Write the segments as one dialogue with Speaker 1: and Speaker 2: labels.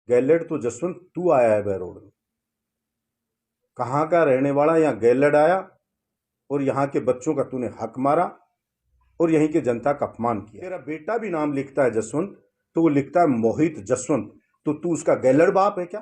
Speaker 1: गैलेड तो जसवंत तू आया है बहरोड में। कहाँ का रहने वाला यहाँ गैलेड आया और यहाँ के बच्चों का तूने हक मारा और यहीं के जनता का अपमान किया। तेरा बेटा भी नाम लिखता है जसवंत, तो वो लिखता है मोहित जसवंत। तो तू उसका गैलेड बाप है क्या,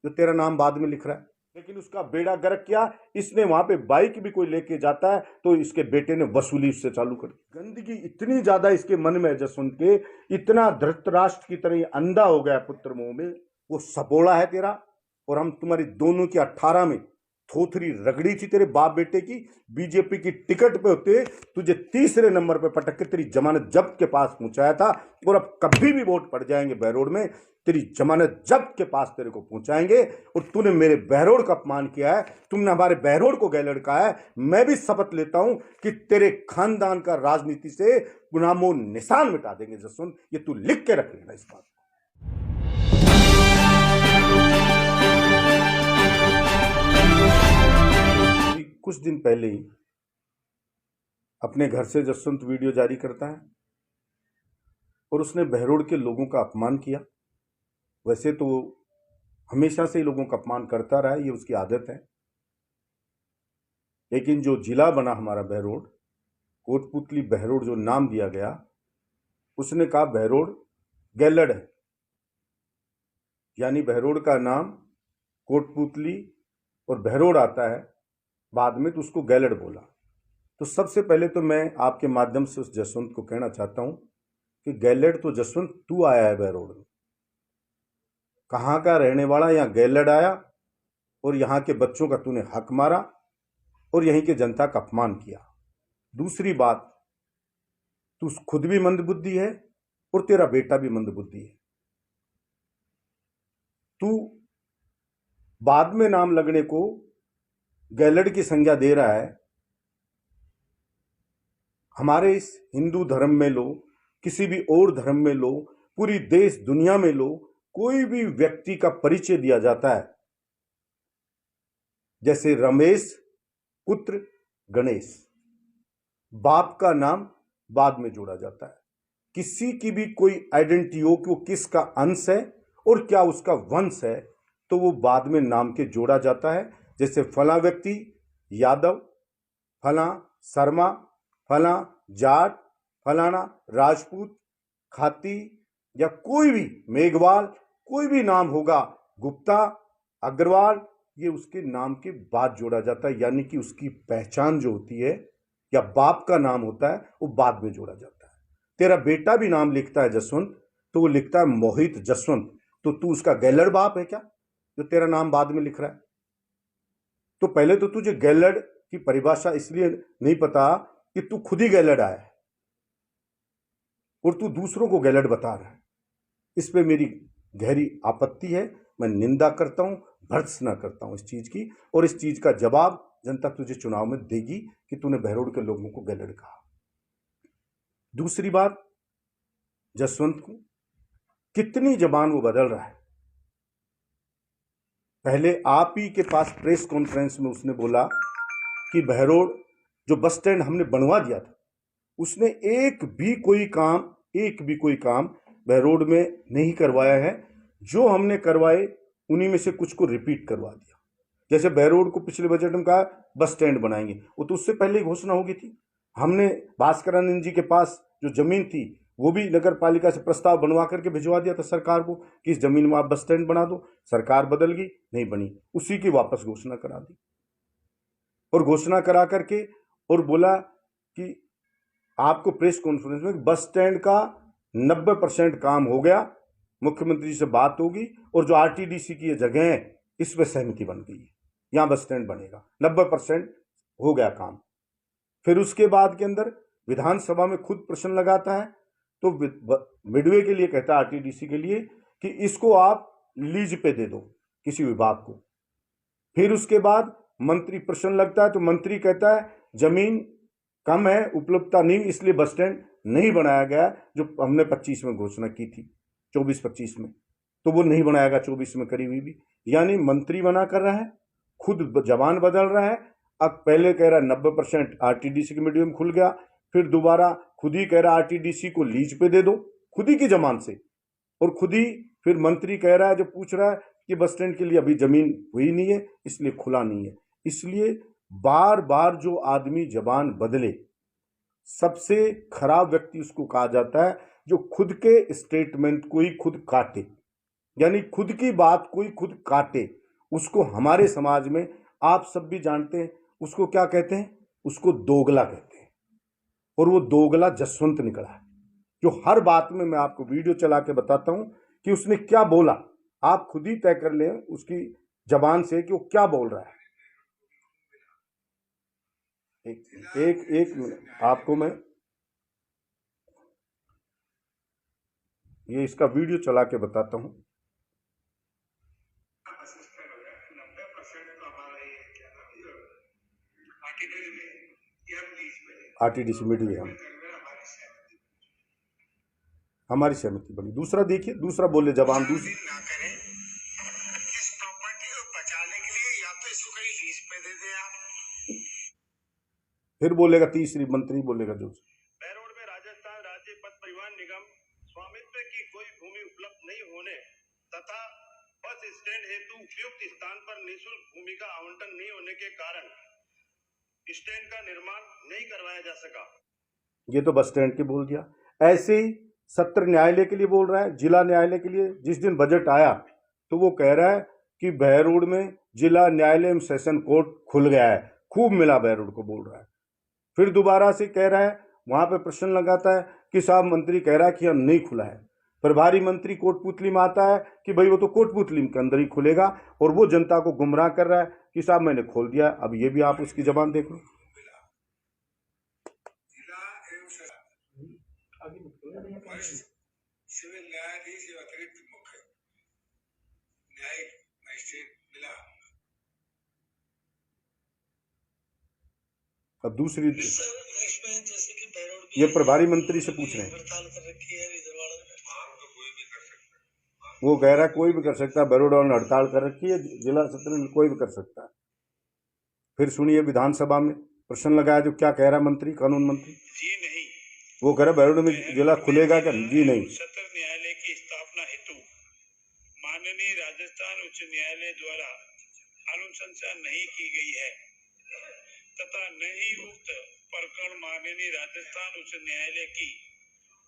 Speaker 1: जो तेरा नाम बाद में लिख रहा है? लेकिन उसका बेड़ा गर्क किया इसने, वहां पे बाइक भी कोई लेके जाता है तो इसके बेटे ने वसूली उससे चालू कर दी। गंदगी इतनी ज्यादा इसके मन में है जसवंत के, इतना धृतराष्ट्र की तरह अंधा हो गया पुत्र मोह में। वो सपोड़ा है तेरा, और हम तुम्हारी दोनों की 18 में थोथरी रगड़ी थी तेरे बाप बेटे की। बीजेपी की टिकट पे होते तुझे तीसरे नंबर पे पटक के तेरी जमानत जब्त के पास पहुंचाया था, और अब कभी भी वोट पड़ जाएंगे बहरोड में, तेरी जमानत जब्त के पास तेरे को पहुंचाएंगे। और तूने मेरे बहरोड का अपमान किया है, तुमने हमारे बहरोड को गैलेड कहा है। मैं भी शपथ लेता हूं कि तेरे खानदान का राजनीति से नामो निशान मिटा देंगे जसवंत। ये तू लिख के रख लेना इस बात। कुछ दिन पहले ही अपने घर से जसवंत वीडियो जारी करता है और उसने बहरोड के लोगों का अपमान किया। वैसे तो हमेशा से ही लोगों का अपमान करता रहा है, ये उसकी आदत है। लेकिन जो जिला बना हमारा बहरोड, कोटपुतली बहरोड जो नाम दिया गया, उसने कहा बहरोड गैलेड है, यानी बहरोड का नाम कोटपुतली और बहरोड आता है बाद में, तो उसको गैलेड बोला। तो सबसे पहले तो मैं आपके माध्यम से उस जसवंत को कहना चाहता हूं कि गैलेड तो जसवंत तू आया है बहरोड में। कहाँ का रहने वाला यहाँ गैलेड आया और यहाँ के बच्चों का तूने हक मारा और यहीं के जनता का अपमान किया। दूसरी बात, तू खुद भी मंदबुद्धि है और तेरा बेटा भी मंदबुद्धि है। तू बाद में नाम लगने को गैलेड की संज्ञा दे रहा है। हमारे इस हिंदू धर्म में लो, किसी भी और धर्म में लो, पूरी देश दुनिया में लो, कोई भी व्यक्ति का परिचय दिया जाता है, जैसे रमेश पुत्र गणेश, बाप का नाम बाद में जोड़ा जाता है। किसी की भी कोई आइडेंटिटी हो कि वो किसका अंश है और क्या उसका वंश है, तो वो बाद में नाम के जोड़ा जाता है। जैसे फला व्यक्ति यादव, फला शर्मा, फला जाट, फलाना राजपूत, खाती, या कोई भी मेघवाल, कोई भी नाम होगा, गुप्ता, अग्रवाल, ये उसके नाम के बाद जोड़ा जाता है। यानी कि उसकी पहचान जो होती है या बाप का नाम होता है वो बाद में जोड़ा जाता है। तेरा बेटा भी नाम लिखता है जसवंत, तो वो लिखता है मोहित जसवंत। तो तू उसका गैलेड बाप है क्या, जो तेरा नाम बाद में लिख रहा है? तो पहले तो तुझे गैलेड की परिभाषा इसलिए नहीं पता कि तू खुद ही गैलेड आया है और तू दूसरों को गैलेड बता रहा है। इस पे मेरी गहरी आपत्ति है। मैं निंदा करता हूं, भर्त्सना करता हूं इस चीज की, और इस चीज का जवाब जनता तुझे चुनाव में देगी कि तूने बहरोड के लोगों को गैलेड कहा। दूसरी बात, जसवंत को कितनी जबान वो बदल रहा है। पहले आप ही के पास प्रेस कॉन्फ्रेंस में उसने बोला कि बहरोड जो बस स्टैंड हमने बनवा दिया था, उसने एक भी कोई काम बहरोड में नहीं करवाया है। जो हमने करवाए उन्हीं में से कुछ को रिपीट करवा दिया। जैसे बहरोड को पिछले बजट में कहा बस स्टैंड बनाएंगे, वो तो उससे पहले ही घोषणा हो गई थी। हमने भास्करानंद जी के पास जो जमीन थी वो भी नगर पालिका से प्रस्ताव बनवा करके भिजवा दिया था सरकार को कि इस जमीन में आप बस स्टैंड बना दो। सरकार बदल गई, नहीं बनी, उसी की वापस घोषणा करा दी। और घोषणा करा करके और बोला कि आपको प्रेस कॉन्फ्रेंस में बस स्टैंड का 90% काम हो गया, मुख्यमंत्री से बात होगी और जो आरटीडीसी की ये जगह है इस पर सहमति बन गई है, यहां बस स्टैंड बनेगा, 90% हो गया काम। फिर उसके बाद के अंदर विधानसभा में खुद प्रश्न लगाता है, तो मिडवे के लिए कहता है, आरटीडीसी के लिए, कि इसको आप लीज पे दे दो किसी विभाग को। फिर उसके बाद मंत्री प्रश्न लगता है, तो मंत्री कहता है जमीन कम है, उपलब्धता नहीं, इसलिए बस स्टैंड नहीं बनाया गया, जो हमने 25 में घोषणा की थी, 24-25 में, तो वो नहीं बनाया गया 24 में करी हुई भी। यानी मंत्री बना कर रहा है, खुद जबान बदल रहा है। अब पहले कह रहा है 90% आरटीडीसी के मीडियम खुल गया, फिर दोबारा खुद ही कह रहा है आरटीडीसी को लीज पे दे दो, खुद ही की जबान से। और खुद ही फिर मंत्री कह रहा है, जो पूछ रहा है कि बस स्टैंड के लिए अभी जमीन हुई नहीं है, इसलिए खुला नहीं है। इसलिए बार बार जो आदमी जबान बदले, सबसे खराब व्यक्ति उसको कहा जाता है जो खुद के स्टेटमेंट को ही खुद काटे, यानी खुद की बात को ही खुद काटे। उसको हमारे समाज में आप सब भी जानते हैं, उसको क्या कहते हैं? उसको दोगला कहते हैं। और वो दोगला जसवंत निकला है, जो हर बात में मैं आपको वीडियो चला के बताता हूं कि उसने क्या बोला। आप खुद ही तय कर लें उसकी जबान से कि वो क्या बोल रहा है। एक मिनट आपको मैं ये इसका वीडियो चला के बताता हूं। आरटीडीसी मीडिया हमारी सहमति बनी। दूसरा देखिए, दूसरा बोले जबान दूसरी
Speaker 2: ना करें इस प्रॉपर्टी को बचाने के लिए, या तो इसको कहीं लीज पे दे दे आप।
Speaker 1: फिर बोलेगा तीसरी मंत्री बोलेगा जो
Speaker 3: बहरोड में राजस्थान राज्य पथ परिवहन निगम स्वामित्व की कोई भूमि उपलब्ध नहीं होने तथा बस स्टैंड हेतु उपयुक्त स्थान पर निःशुल्क भूमि का आवंटन नहीं होने के कारण स्टैंड का निर्माण नहीं करवाया जा सका।
Speaker 1: ये तो बस स्टैंड के बोल दिया। ऐसे ही सत्र न्यायालय के लिए बोल रहा है, जिला न्यायालय के लिए। जिस दिन बजट आया तो वो कह रहा है कि बहरोड में जिला न्यायालय में सेशन कोर्ट खुल गया है, खूब मिला बहरोड को, बोल रहा है। फिर दोबारा से कह रहा है, वहां पे प्रश्न लगाता है कि साहब मंत्री कह रहा है कि यह नहीं खुला है। प्रभारी मंत्री कोटपुतली में आता है कि भाई वो तो कोटपुतली के अंदर ही खुलेगा, और वो जनता को गुमराह कर रहा है कि साहब मैंने खोल दिया। अब ये भी आप उसकी जबान देख लो।
Speaker 2: सिविल न्यायाधीश अतिरिक्त मुख्य न्यायिक मजिस्ट्रेट मिला।
Speaker 1: अब दूसरी
Speaker 2: इसमें जैसे कि बहरोड
Speaker 1: ये प्रभारी मंत्री से पूछ रहे हैं,
Speaker 2: हड़ताल कर रखी है रिजर्वाड़ा में, तो कोई भी कर सकता है।
Speaker 1: वो कह रहा है कोई भी कर सकता है, बहरोड ने हड़ताल कर रखी है, जिला सत्र में कोई भी कर सकता है। फिर सुनिए विधानसभा में प्रश्न लगाया, जो क्या कह रहा है मंत्री, कानून मंत्री।
Speaker 3: जी नहीं,
Speaker 1: वो कह रहा है बहरोड में जिला खुलेगा क्या? जी नहीं।
Speaker 3: सत्र न्यायालय की स्थापना हेतु माननीय राजस्थान उच्च न्यायालय द्वारा अनुशंसा नहीं की गई है तथा न ही उक्त प्रकरण माननीय राजस्थान उच्च न्यायालय की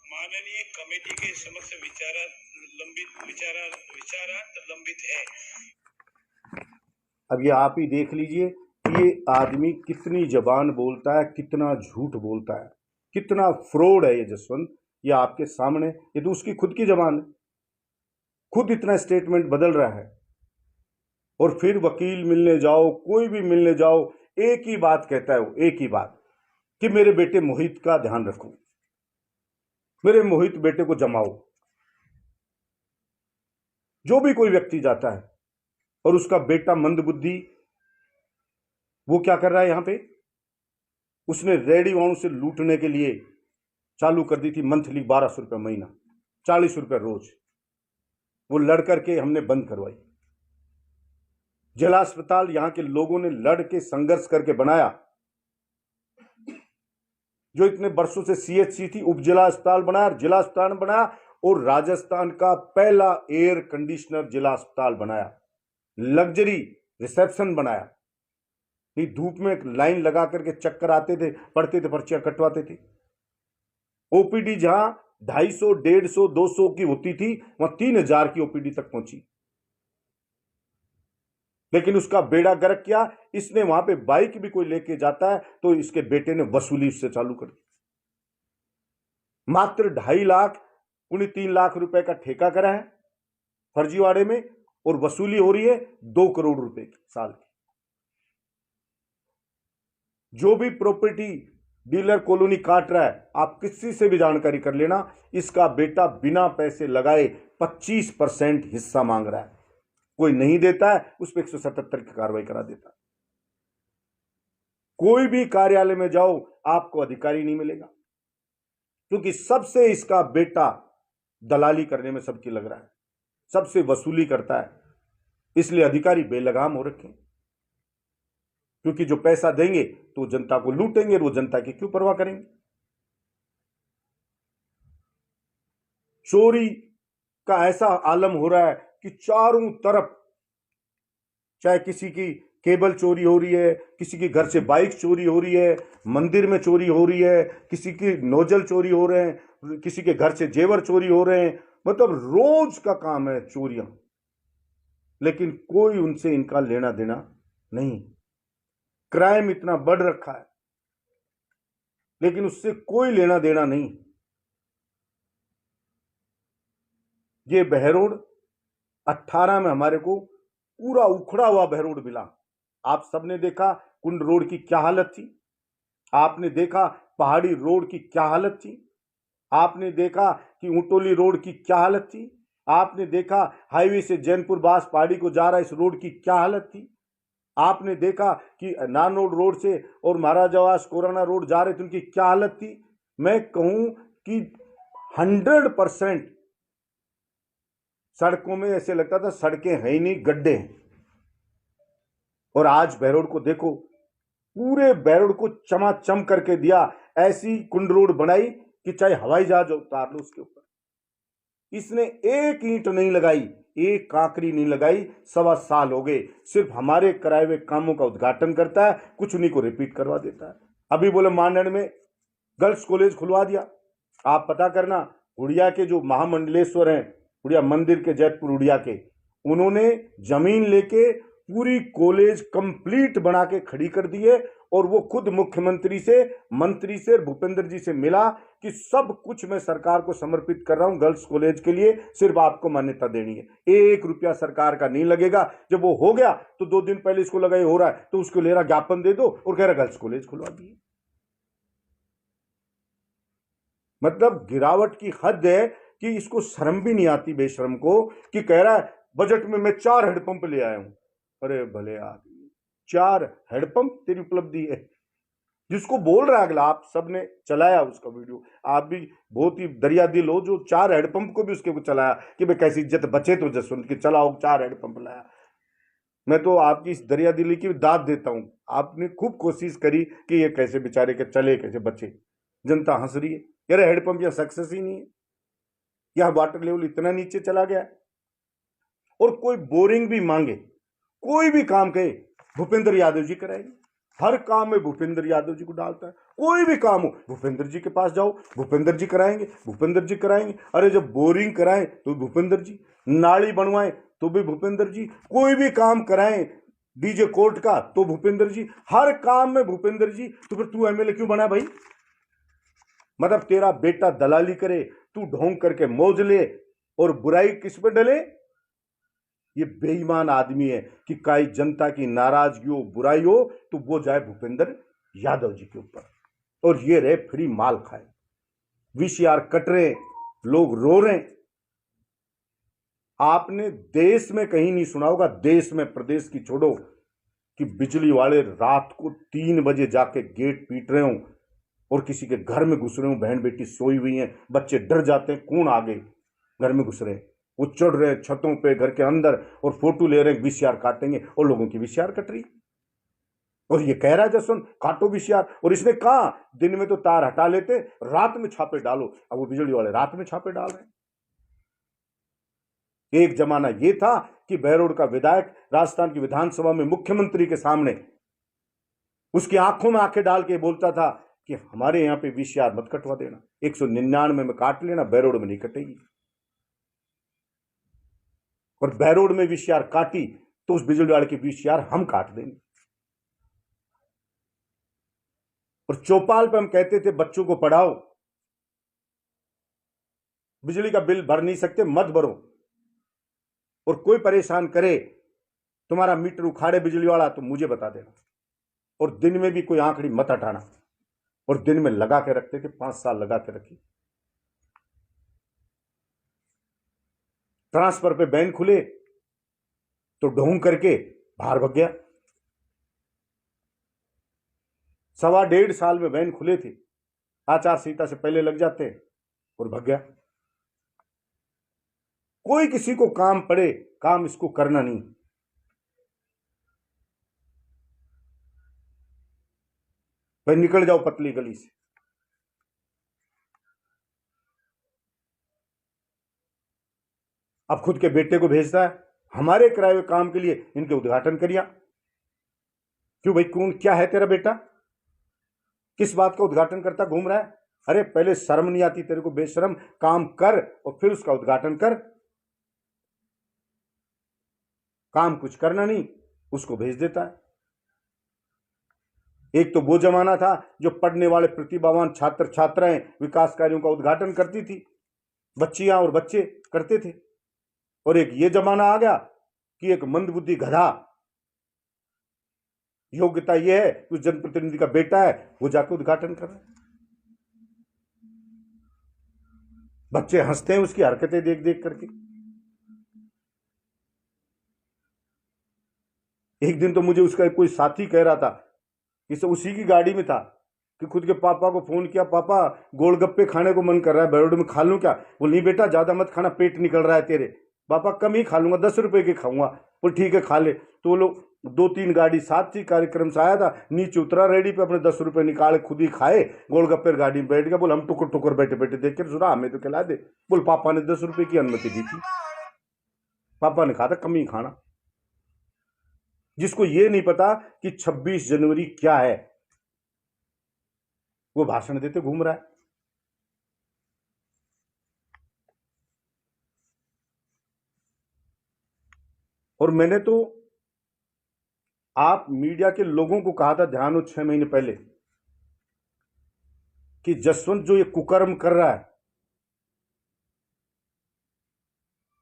Speaker 3: माननीय कमेटी के समक्ष विचारार्थ लंबित है।
Speaker 1: अब ये आप ही देख लीजिए कि ये आदमी कितनी जबान बोलता है, कितना झूठ बोलता है, कितना फ्रॉड है ये जसवंत। ये आपके सामने, ये तो उसकी खुद की जबान है, खुद इतना स्टेटमेंट बदल रहा है। और फिर वकील मिलने जाओ, कोई भी मिलने जाओ, एक ही बात कहता है वो, एक ही बात कि मेरे बेटे मोहित का ध्यान रखो, मेरे मोहित बेटे को जमाओ। जो भी कोई व्यक्ति जाता है और उसका बेटा मंदबुद्धि, वो क्या कर रहा है यहां पे, उसने रेडी वालों से लूटने के लिए चालू कर दी थी मंथली 1200 रुपये महीना, 40 रुपये रोज। वो लड़ करके हमने बंद करवाई। जिला अस्पताल यहां के लोगों ने लड़ के संघर्ष करके बनाया, जो इतने वर्षों से सीएचसी थी, उप जिला अस्पताल बनाया, जिला अस्पताल बनाया, और राजस्थान का पहला एयर कंडीशनर जिला अस्पताल बनाया, लग्जरी रिसेप्शन बनाया। नहीं धूप में लाइन लगा करके चक्कर आते थे, पढ़ते थे, पर्चियां कटवाते थे। ओपीडी जहां 250, 150, 200 की होती थी, वहां 3000 की ओपीडी तक पहुंची। लेकिन उसका बेड़ा गर्क किया, इसने वहां पे बाइक भी कोई लेके जाता है तो इसके बेटे ने वसूली उससे चालू कर दी। मात्र 2.5 लाख, 3 लाख रुपए का ठेका करा है फर्जीवाड़े में, और वसूली हो रही है 2 करोड़ रुपए की साल की। जो भी प्रॉपर्टी डीलर कॉलोनी काट रहा है, आप किसी से भी जानकारी कर लेना, इसका बेटा बिना पैसे लगाए 25% हिस्सा मांग रहा है। कोई नहीं देता है, उस पर 177 की कार्रवाई करा देता है। कोई भी कार्यालय में जाओ, आपको अधिकारी नहीं मिलेगा, क्योंकि सबसे इसका बेटा दलाली करने में सबकी लग रहा है, सबसे वसूली करता है। इसलिए अधिकारी बेलगाम हो रखे हैं, क्योंकि जो पैसा देंगे तो जनता को लूटेंगे, वो जनता की क्यों परवाह करेंगे। चोरी का ऐसा आलम हो रहा है कि चारों तरफ, चाहे किसी की केबल चोरी हो रही है, किसी के घर से बाइक चोरी हो रही है, मंदिर में चोरी हो रही है, किसी की नोजल चोरी हो रहे हैं, किसी के घर से जेवर चोरी हो रहे हैं, मतलब रोज का काम है चोरियां। लेकिन कोई उनसे इनका लेना देना नहीं। क्राइम इतना बढ़ रखा है लेकिन उससे कोई लेना देना नहीं। ये बहरोड 18 में हमारे को पूरा उखड़ा हुआ बहरोड मिला। आप सबने देखा कुंड रोड की क्या हालत थी, आपने देखा पहाड़ी रोड की क्या हालत थी, आपने देखा कि ऊंटोली रोड की क्या हालत थी, आपने देखा हाईवे से जैनपुर बास पहाड़ी को जा रहा इस रोड की क्या हालत थी, आपने देखा कि नानोड रोड से और महाराजावास कोराना रोड जा रहे थे उनकी क्या हालत थी। मैं कहूं कि 100% सड़कों में ऐसे लगता था सड़कें है ही नहीं, गड्ढे हैं। और आज बहरोड को देखो, पूरे बहरोड को चमाचम करके दिया। ऐसी कुंड रोड बनाई कि चाहे हवाई जहाज उतार लो उसके ऊपर। इसने एक ईंट नहीं लगाई, एक कांकरी नहीं लगाई। 1.25 साल हो गए, सिर्फ हमारे कराए हुए कामों का उद्घाटन करता है, कुछ उन्हीं को रिपीट करवा देता है। अभी बोले मानड़ में गर्ल्स कॉलेज खुलवा दिया। आप पता करना, उड़िया के जो महामंडलेश्वर हैं, उड़िया मंदिर के, जैतपुर उड़िया के, उन्होंने जमीन लेके पूरी कॉलेज कंप्लीट बना के खड़ी कर दी है। और वो खुद मुख्यमंत्री से, मंत्री से, भूपेंद्र जी से मिला कि सब कुछ मैं सरकार को समर्पित कर रहा हूं गर्ल्स कॉलेज के लिए, सिर्फ आपको मान्यता देनी है, 1 रुपया सरकार का नहीं लगेगा। जब वो हो गया तो 2 दिन पहले इसको लगा ये हो रहा है तो उसको ले रहा ज्ञापन दे दो और कह रहा गर्ल्स कॉलेज खुलवा दिए। मतलब गिरावट की हद है कि इसको शर्म भी नहीं आती बेशर्म को, कि कह रहा है बजट में मैं 4 हेडपंप ले आया हूं। अरे भले आदमी, 4 हेडपंप तेरी उपलब्धि है। जिसको बोल रहा है अगला, आप सबने चलाया उसका वीडियो, आप भी बहुत ही दरिया दिल हो जो 4 हेडपंप को भी उसके को चलाया कि भाई कैसी इज्जत बचे तो जसवंत की, चलाओ 4 हेडपंप लाया। मैं तो आपकी इस दरिया दिली की दाद देता हूं। आपने खूब कोशिश करी कि ये कैसे बेचारे के चले, कैसे बचे। जनता हंस रही है, यार हेडपंप यह सक्सेस ही नहीं है, यह वाटर लेवल इतना नीचे चला गया। और कोई बोरिंग भी मांगे, कोई भी काम कहे, भूपेंद्र यादव जी कराएंगे। हर काम में भूपेंद्र यादव जी को डालता है। कोई भी काम हो भूपेंद्र जी के पास जाओ, भूपेंद्र जी कराएंगे, भूपेंद्र जी कराएंगे। अरे जब बोरिंग कराएं तो भूपेंद्र जी, नाली बनवाएं तो भी भूपेंद्र जी, कोई भी काम कराएं डीजे कोर्ट का तो भूपेंद्र जी, हर काम में भूपेंद्र जी। तो फिर तू एमएलए क्यों बना भाई? मतलब तेरा बेटा दलाली करे, तू ढोंग करके मौज ले और बुराई किस पे डले? ये बेईमान आदमी है कि काई जनता की नाराजगी हो, बुराई हो तो वो जाए भूपेंद्र यादव जी के ऊपर, और ये रहे फ्री माल खाए। वीसीआर कट रहे, लोग रो रहे। आपने देश में कहीं नहीं सुना होगा, देश में, प्रदेश की छोड़ो, कि बिजली वाले रात को 3 बजे जाके गेट पीट रहे हो और किसी के घर में घुस रहे हो, बहन बेटी सोई हुई हैं, बच्चे डर जाते हैं, कौन आगे घर में घुस रहे हैं, वो चढ़ रहे हैं छतों पे, घर के अंदर, और फोटो ले रहे हैं वीसीआर काटेंगे, और लोगों की वीसीआर कट रही। और ये कह रहा है जसवंत काटो वीसीआर, और इसने कहा दिन में तो तार हटा लेते, रात में छापे डालो। अब वो बिजली वाले रात में छापे डाल रहे हैं। एक जमाना ये था कि बहरोड का विधायक राजस्थान की विधानसभा में मुख्यमंत्री के सामने उसकी आंखों में आंखें डाल के बोलता था कि हमारे यहां पे वीसीआर मत कटवा देना, 199 में काट लेना, बहरोड में नहीं कटेगी। और बहरोड में वीसीआर काटी तो उस बिजली वाले की वीसीआर हम काट देंगे। और चौपाल पे हम कहते थे बच्चों को पढ़ाओ, बिजली का बिल भर नहीं सकते मत भरो, और कोई परेशान करे, तुम्हारा मीटर उखाड़े बिजली वाला तो मुझे बता देना, और दिन में भी कोई आंकड़ी मत हटाना। और दिन में लगा के रखते थे, 5 साल लगा के रखी। ट्रांसफर पे बैन खुले तो ढोंग करके बाहर भग गया। 1.25 साल में बैन खुले थे, आचार संहिता से पहले लग जाते और भग गया। कोई किसी को काम पड़े, काम इसको करना नहीं। भाई निकल जाओ पतली गली से। अब खुद के बेटे को भेजता है हमारे कराए हुए काम के लिए, इनके उद्घाटन करिया। क्यों भाई, कौन क्या है तेरा बेटा, किस बात का उद्घाटन करता घूम रहा है? अरे पहले शर्म नहीं आती तेरे को? बेशर्म, काम कर और फिर उसका उद्घाटन कर। काम कुछ करना नहीं, उसको भेज देता है। एक तो वो जमाना था जो पढ़ने वाले प्रतिभावान छात्र छात्राएं विकास कार्यों का उद्घाटन करती थी, बच्चियां और बच्चे करते थे। और एक ये जमाना आ गया कि एक मंदबुद्धि गधा, योग्यता यह है कि उस जनप्रतिनिधि का बेटा है, वो जाकर उद्घाटन कर रहा है। बच्चे हंसते हैं उसकी हरकतें देख देख करके। एक दिन तो मुझे उसका कोई साथी कह रहा था, इसे उसी की गाड़ी में था, कि खुद के पापा को फोन किया, पापा गोलगप्पे खाने को मन कर रहा है, बैरोड में खा लूं क्या? बोल नहीं बेटा, ज्यादा मत खाना, पेट निकल रहा है तेरे। पापा कम ही खा लूंगा, 10 रुपए के खाऊंगा। बोल ठीक है खा ले। तो वो लोग 2-3 गाड़ी साथ थी, कार्यक्रम से आया था, नीचे उतरा रेडी पे, अपने 10 रुपए निकाले, खुद ही खाए, गोलगप्पे गाड़ी में बैठ गया। बोल हम टुकर टुकर बैठे बैठे देख कर सुना, हमें तो खिला दे। बोल पापा ने 10 रुपए की अनुमति दी थी, पापा ने कहा था कम ही खाना। जिसको ये नहीं पता कि 26 जनवरी क्या है, वो भाषण देते घूम रहा है। और मैंने तो आप मीडिया के लोगों को कहा था, ध्यान हो 6 महीने पहले, कि जसवंत जो ये कुकर्म कर रहा है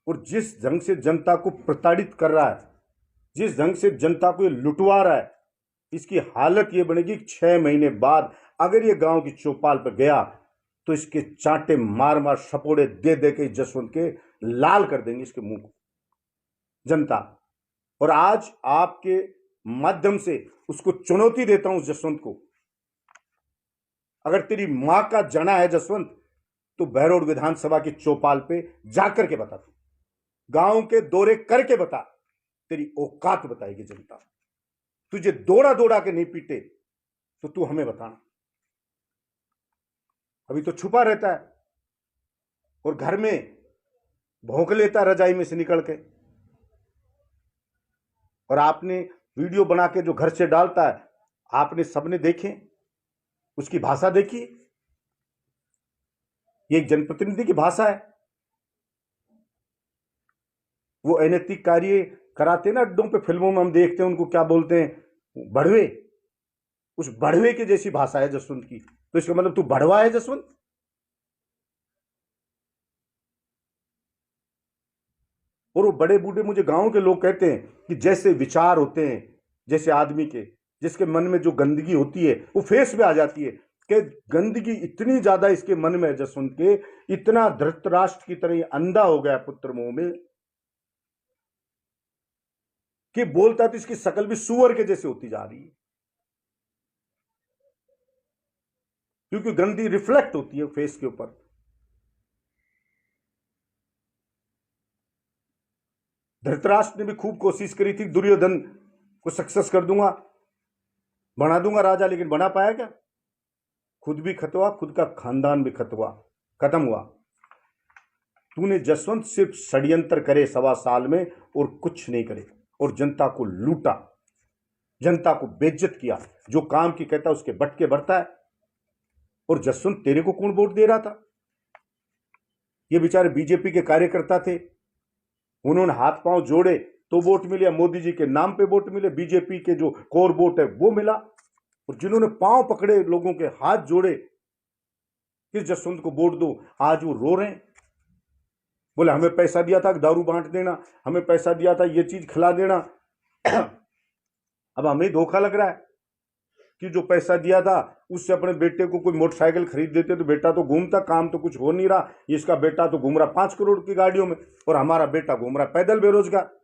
Speaker 1: और जिस ढंग से जनता को प्रताड़ित कर रहा है, जिस ढंग से जनता को ये लुटवा रहा है, इसकी हालत ये बनेगी 6 महीने बाद अगर ये गांव की चौपाल पर गया तो इसके चांटे मार मार सपोड़े दे दे के जसवंत के लाल कर देंगे इसके मुंह को जनता। और आज आपके माध्यम से उसको चुनौती देता हूं, जसवंत को, अगर तेरी मां का जना है जसवंत, तो बहरोड विधानसभा की चौपाल पे जाकर के बता, तू गांव के दौरे करके बता, तेरी औकात बताएगी जनता। तुझे दौड़ा दौड़ा के नहीं पीटे तो तू हमें बताना। अभी तो छुपा रहता है और घर में भौंक लेता है रजाई में से निकल के। और आपने वीडियो बना के जो घर से डालता है, आपने सबने देखे, उसकी भाषा देखी, ये एक जनप्रतिनिधि की भाषा है। वो अनैतिक कार्य कराते ना अड्डों पे, फिल्मों में हम देखते हैं उनको क्या बोलते हैं, बढ़वे। उस बढ़वे की जैसी भाषा है जसवंत की। तो इसका मतलब तू बढ़वा है जसवंत। और वो बड़े बूढ़े मुझे गांव के लोग कहते हैं कि जैसे विचार होते हैं, जैसे आदमी के, जिसके मन में जो गंदगी होती है वो फेस पे आ जाती है, कि गंदगी इतनी ज्यादा इसके मन में है जसवंत के, इतना धृतराष्ट्र की तरह अंधा हो गया पुत्र मोह में कि बोलता तो इसकी शकल भी सुअर के जैसे होती जा रही है, क्योंकि गंदी रिफ्लेक्ट होती है फेस के ऊपर। धृतराष्ट्र ने भी खूब कोशिश करी थी, दुर्योधन को सक्सेस कर दूंगा, बना दूंगा राजा, लेकिन बना पाया क्या? खुद भी खतवा, खुद का खानदान भी खतवा, खत्म हुआ। तूने जसवंत सिर्फ षड्यंत्र करे 1.25 साल में और कुछ नहीं करे, और जनता को लूटा, जनता को बेइज्जत किया। जो काम की कहता उसके बटके भरता है। और जसवंत तेरे को कौन वोट दे रहा था? ये बेचारे बीजेपी के कार्यकर्ता थे, उन्होंने हाथ पांव जोड़े तो वोट मिले, मोदी जी के नाम पे वोट मिले, बीजेपी के जो कोर वोट है वो मिला। और जिन्होंने पांव पकड़े, लोगों के हाथ जोड़े कि जसवंत को वोट दो, आज वो रो रहे हैं। बोले हमें पैसा दिया था दारू बांट देना, हमें पैसा दिया था ये चीज खिला देना। अब हमें धोखा लग रहा है कि जो पैसा दिया था उससे अपने बेटे को कोई मोटरसाइकिल खरीद देते तो बेटा तो घूमता, काम तो कुछ हो नहीं रहा। इसका बेटा तो घूम रहा 5 करोड़ की गाड़ियों में और हमारा बेटा घूम रहा पैदल बेरोजगार।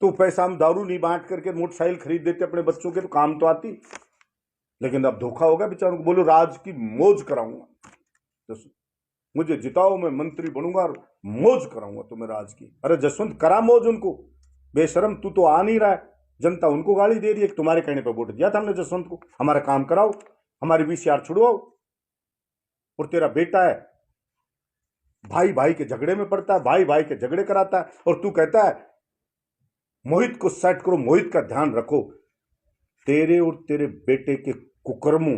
Speaker 1: तो पैसा हम दारू नहीं बांट करके मोटरसाइकिल खरीद देते अपने बच्चों के तो काम तो आती। लेकिन अब धोखा होगा बेचारों को। बोलो राज की मौज कराऊंगा, तो मुझे जिताओ, मैं मंत्री बनूंगा और मौज कराऊंगा तुम्हें राज की। अरे जसवंत करा मौज उनको, बेशरम तू तो आ नहीं रहा है, जनता उनको गाली दे रही है। तुम्हारे कहने पर वोट दिया था हमने जसवंत को, हमारा काम कराओ, हमारी VCR छुड़वाओ। और तेरा बेटा है भाई भाई के झगड़े में पड़ता है, भाई भाई के झगड़े कराता है, और तू कहता है मोहित को सेट करो, मोहित का ध्यान रखो। तेरे और तेरे बेटे के कुकर्मों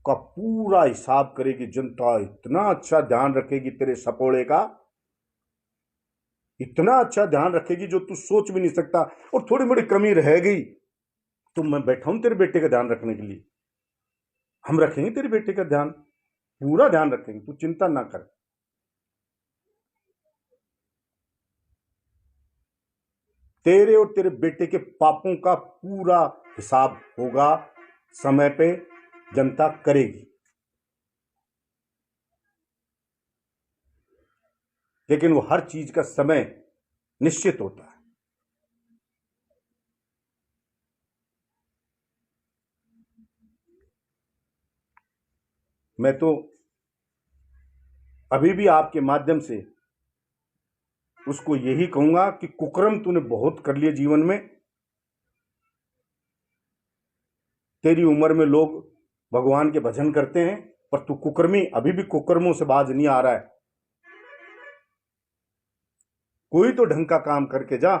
Speaker 1: का पूरा हिसाब करेगी जनता। इतना अच्छा ध्यान रखेगी तेरे सपोड़े का, इतना अच्छा ध्यान रखेगी जो तू सोच भी नहीं सकता। और थोड़ी मोड़ी कमी रह गई तो मैं बैठा हूं तेरे बेटे का ध्यान रखने के लिए। हम रखेंगे तेरे बेटे का ध्यान, पूरा ध्यान रखेंगे, तू चिंता ना कर। तेरे और तेरे बेटे के पापों का पूरा हिसाब होगा, समय पे जनता करेगी। लेकिन वो हर चीज का समय निश्चित होता है। मैं तो अभी भी आपके माध्यम से उसको यही कहूंगा कि कुकर्म तूने बहुत कर लिए जीवन में। तेरी उम्र में लोग भगवान के भजन करते हैं, पर तू कुकर्मी अभी भी कुकर्मों से बाज नहीं आ रहा है। कोई तो ढंग का काम करके जा।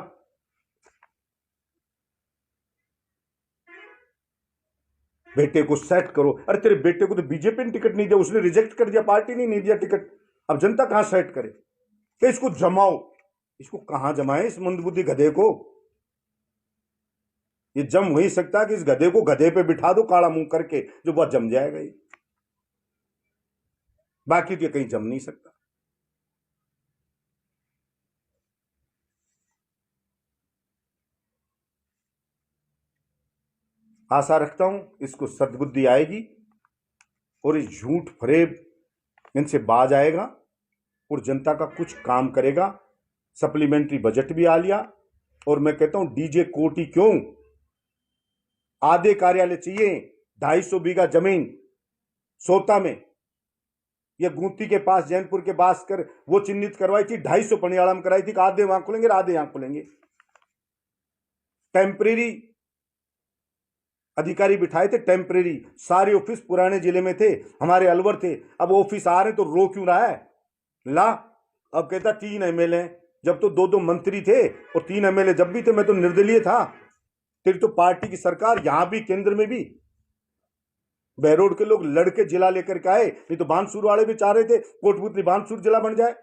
Speaker 1: बेटे को सेट करो। अरे तेरे बेटे को तो बीजेपी ने टिकट नहीं दिया, उसने रिजेक्ट कर दिया, पार्टी ने नहीं दिया टिकट। अब जनता कहां सेट करे कि इसको जमाओ। इसको कहां जमाए, इस मंदबुद्धि गधे को? ये जम वही सकता है कि इस गधे को गधे पे बिठा दो काला मुंह करके, जो बहुत जम जाएगा ये। बाकी तो ये कहीं जम नहीं सकता। आशा रखता हूं इसको सद्बुद्धि आएगी और इस झूठ फरेब इनसे बाज आएगा और जनता का कुछ काम करेगा। सप्लीमेंट्री बजट भी आ लिया, और मैं कहता हूं डीजे कोटी क्यों, आधे कार्यालय चाहिए। 250 बीघा जमीन सोता में या गुंती के पास जैनपुर के पास कर वो चिन्हित करवाई थी, 250 पनियाड़ा में कराई थी कि आधे वहां खुलेंगे, आधे यहां खुलेंगे। टेम्परेरी अधिकारी बिठाए थे, टेम्परेरी। सारे ऑफिस पुराने जिले में थे, हमारे अलवर थे। अब ऑफिस आ रहे तो रो क्यों रहा है? ला, अब कहता 3 एमएलए, जब तो 2-2 मंत्री थे और 3 एमएलए जब भी थे। मैं तो निर्दलीय था। तेरी तो पार्टी की सरकार, यहां भी केंद्र में भी बहरोड के लोग लड़के जिला लेकर के आए। नहीं तो बानसूर वाले भी चाह रहे थे कोटपुतली बानसूर जिला बन जाए।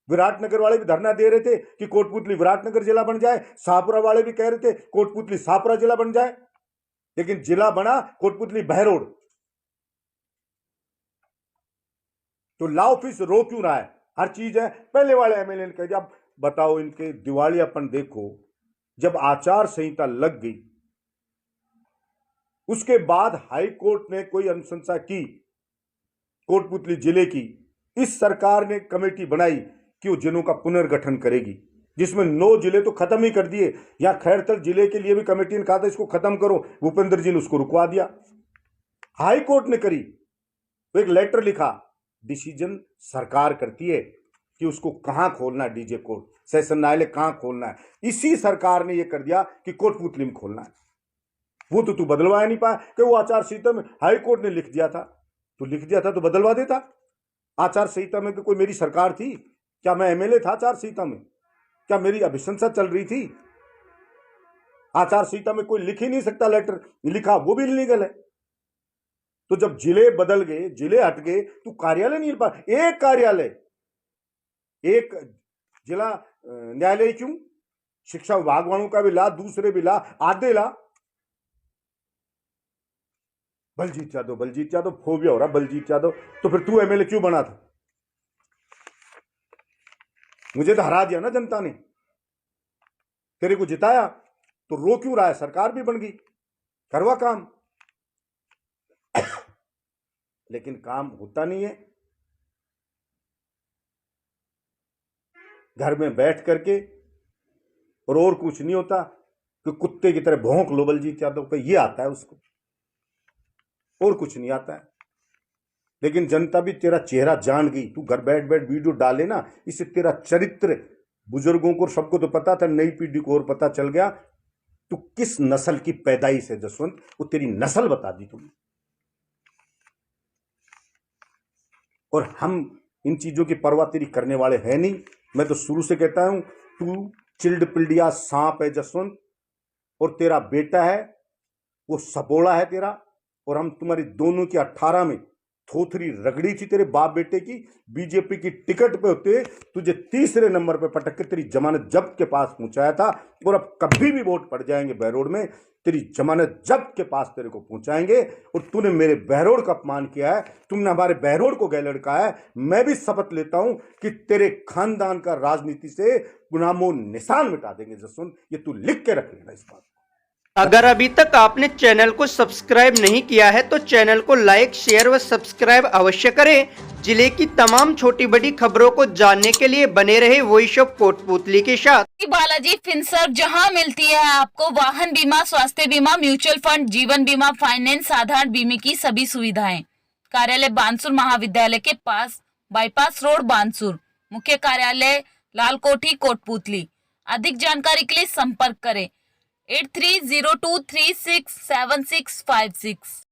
Speaker 1: विराटनगर वाले भी धरना दे रहे थे कि कोटपुतली विराटनगर जिला बन जाए। शाहपुरा वाले भी कह रहे थे कोटपुतली शाहपुरा जिला बन जाए। लेकिन जिला बना कोटपुतली बहरोड। तो ला ऑफिस रो क्यों रहा है? हर चीज है। पहले वाले एमएलए ने कह दिया। अब बताओ, इनके दिवालियापन देखो। जब आचार संहिता लग गई, उसके बाद हाई कोर्ट ने कोई अनुशंसा की कोटपुतली जिले की, इस सरकार ने कमेटी बनाई कि वो जिलों का पुनर्गठन करेगी, जिसमें 9 जिले तो खत्म ही कर दिए। यहां खैरतल जिले के लिए भी कमेटी ने कहा था इसको खत्म करो, भूपेंद्र जी ने उसको रुकवा दिया। हाई कोर्ट ने करी तो एक लेटर लिखा, डिसीजन सरकार करती है कि उसको कहां खोलना है, डीजे कोर्ट सेशन न्यायालय कहां खोलना है। इसी सरकार ने यह कर दिया कि कोटपुतली में खोलना है। वो तो तू बदलवा नहीं पाया कि वो आचार संहिता में हाई कोर्ट ने लिख दिया था। तो लिख दिया था तो बदलवा देता। आचार संहिता में कोई मेरी सरकार थी क्या? मैं एमएलए था आचार संहिता में? क्या मेरी अभिशंसा चल रही थी? आचार संहिता में कोई लिख ही नहीं सकता, लेटर लिखा वो भी इलीगल है। तो जब जिले बदल गए, जिले हट गए, तो कार्यालय नहीं पा, एक कार्यालय, एक जिला न्यायालय क्यों? शिक्षा विभाग वालों का भी ला, दूसरे भी ला, आधे ला। बलजीत यादव फोबिया हो रहा बलजीत यादव। तो फिर तू एमएलए क्यों बना था? मुझे तो हरा दिया ना जनता ने, तेरे को जिताया, तो रो क्यों रहा है? सरकार भी बन गई, करवा काम। लेकिन काम होता नहीं है। घर में बैठ करके और कुछ नहीं होता कि कुत्ते की तरह भौंक लो बलजीत यादव पे, ये आता है उसको, और कुछ नहीं आता है। लेकिन जनता भी तेरा चेहरा जान गई। तू घर बैठ बैठ वीडियो डाले ना, इससे तेरा चरित्र बुजुर्गों को सबको तो पता था, नई पीढ़ी को और पता चल गया तू किस नस्ल की पैदाइश है। जसवंत, वो तेरी नस्ल बता दी तुमने। और हम इन चीज़ों की परवाह तेरी करने वाले हैं नहीं। मैं तो शुरू से कहता हूँ तू चिल्ड पिल्डिया सांप है जसवंत, और तेरा बेटा है वो सबोड़ा है तेरा, और हम तुम्हारी दोनों की 18 में थोथरी रगड़ी थी तेरे बाप बेटे की। बीजेपी की टिकट पे होते तुझे तीसरे नंबर पे पटक के तेरी जमानत जब्त के पास पहुंचाया था, और अब कभी भी वोट पड़ जाएंगे बहरोड में तेरी जमानत जब्त के पास तेरे को पहुंचाएंगे। और तूने मेरे बहरोड का अपमान किया है, तुमने हमारे बहरोड को गैर लड़का है। मैं भी शपथ लेता हूं कि तेरे खानदान का राजनीति से नामो निशान मिटा देंगे जसवंत, ये तू लिख के रख लेना इस बात।
Speaker 4: अगर अभी तक आपने चैनल को सब्सक्राइब नहीं किया है तो चैनल को लाइक, शेयर व सब्सक्राइब अवश्य करें। जिले की तमाम छोटी बड़ी खबरों को जानने के लिए बने रहे वॉइस ऑफ कोटपुतली के साथ।
Speaker 5: बालाजी फिनसर्व, जहां मिलती है आपको वाहन बीमा, स्वास्थ्य बीमा, म्यूचुअल फंड, जीवन बीमा, फाइनेंस, साधारण बीमे की सभी सुविधाएं। कार्यालय बानसूर महाविद्यालय के पास, बाईपास रोड बानसूर। मुख्य कार्यालय लालकोठी कोटपुतली। अधिक जानकारी के लिए संपर्क करें 8302367656।